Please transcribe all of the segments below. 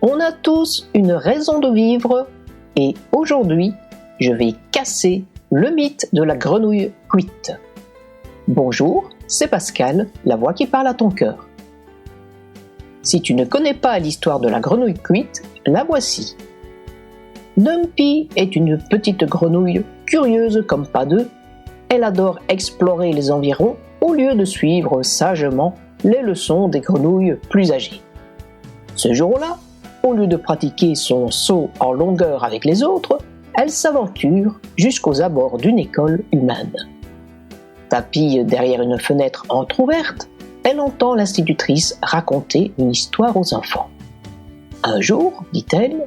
On a tous une raison de vivre et aujourd'hui, je vais casser le mythe de la grenouille cuite. Bonjour, c'est Pascal, la voix qui parle à ton cœur. Si tu ne connais pas l'histoire de la grenouille cuite, la voici. Dumpy est une petite grenouille curieuse comme pas deux. Elle adore explorer les environs au lieu de suivre sagement les leçons des grenouilles plus âgées. Ce jour-là, au lieu de pratiquer son saut en longueur avec les autres, elle s'aventure jusqu'aux abords d'une école humaine. Tapie derrière une fenêtre entrouverte, elle entend l'institutrice raconter une histoire aux enfants. Un jour, dit-elle,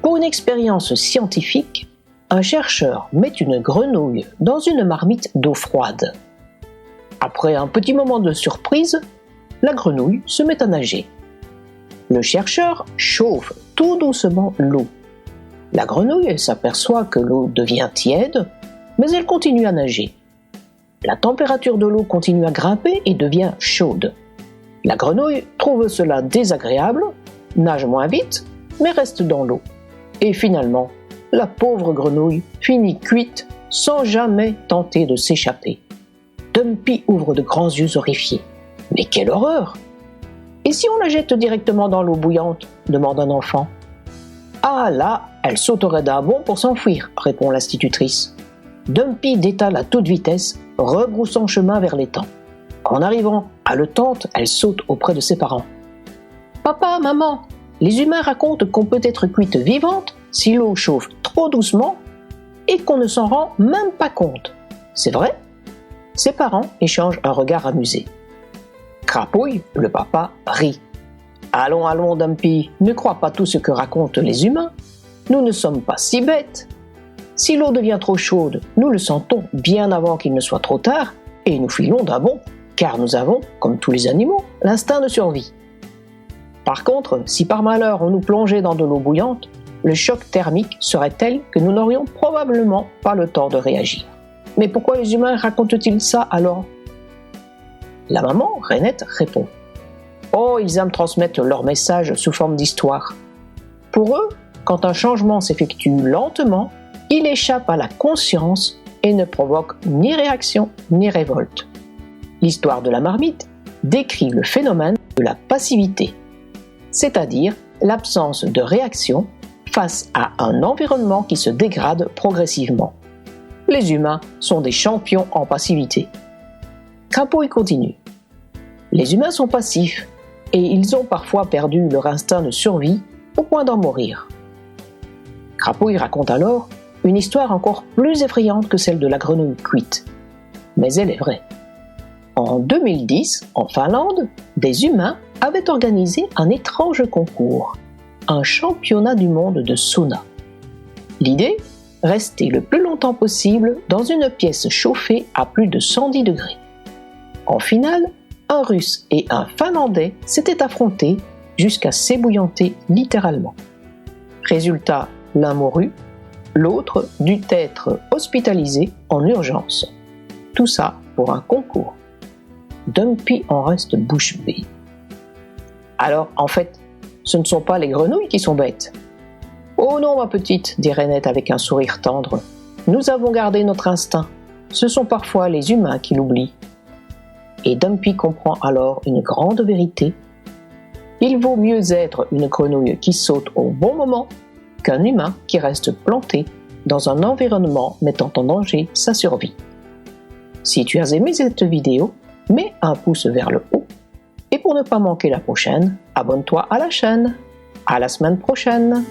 pour une expérience scientifique, un chercheur met une grenouille dans une marmite d'eau froide. Après un petit moment de surprise, la grenouille se met à nager. Le chercheur chauffe tout doucement l'eau. La grenouille s'aperçoit que l'eau devient tiède, mais elle continue à nager. La température de l'eau continue à grimper et devient chaude. La grenouille trouve cela désagréable, nage moins vite, mais reste dans l'eau. Et finalement, la pauvre grenouille finit cuite sans jamais tenter de s'échapper. Dumpy ouvre de grands yeux horrifiés. « Mais quelle horreur ! Et si on la jette directement dans l'eau bouillante ?» demande un enfant. « Ah là, elle sauterait d'un bond pour s'enfuir » répond l'institutrice. Dumpy détale à toute vitesse, rebroussant chemin vers l'étang. En arrivant haletante, elle saute auprès de ses parents. « Papa, maman, les humains racontent qu'on peut être cuite vivante si l'eau chauffe trop doucement et qu'on ne s'en rend même pas compte. C'est vrai ?» Ses parents échangent un regard amusé. Crapouille, le papa, rit. « Allons, allons, Dumpy, ne crois pas tout ce que racontent les humains. Nous ne sommes pas si bêtes. Si l'eau devient trop chaude, nous le sentons bien avant qu'il ne soit trop tard et nous filons d'un bond, car nous avons, comme tous les animaux, l'instinct de survie. Par contre, si par malheur on nous plongeait dans de l'eau bouillante, le choc thermique serait tel que nous n'aurions probablement pas le temps de réagir. Mais pourquoi les humains racontent-ils ça alors ? » La maman, Rainette, répond. « Oh, ils aiment transmettre leur message sous forme d'histoire. Pour eux, quand un changement s'effectue lentement, il échappe à la conscience et ne provoque ni réaction ni révolte. L'histoire de la marmite décrit le phénomène de la passivité, c'est-à-dire l'absence de réaction face à un environnement qui se dégrade progressivement. Les humains sont des champions en passivité. » Crapouille continue. « Les humains sont passifs et ils ont parfois perdu leur instinct de survie au point d'en mourir. » Crapouille raconte alors une histoire encore plus effrayante que celle de la grenouille cuite. Mais elle est vraie. En 2010, en Finlande, des humains avaient organisé un étrange concours, un championnat du monde de sauna. L'idée ? Rester le plus longtemps possible dans une pièce chauffée à plus de 110 degrés. En finale, un Russe et un Finlandais s'étaient affrontés jusqu'à s'ébouillanter littéralement. Résultat, l'un mourut, l'autre dut être hospitalisé en urgence. Tout ça pour un concours. Dumpy en reste bouche bée. Alors, en fait, ce ne sont pas les grenouilles qui sont bêtes. « Oh non, ma petite, » dit Rainette avec un sourire tendre. « Nous avons gardé notre instinct. Ce sont parfois les humains qui l'oublient. » Et Dumpy comprend alors une grande vérité. Il vaut mieux être une grenouille qui saute au bon moment qu'un humain qui reste planté dans un environnement mettant en danger sa survie. Si tu as aimé cette vidéo, mets un pouce vers le haut. Et pour ne pas manquer la prochaine, abonne-toi à la chaîne. À la semaine prochaine!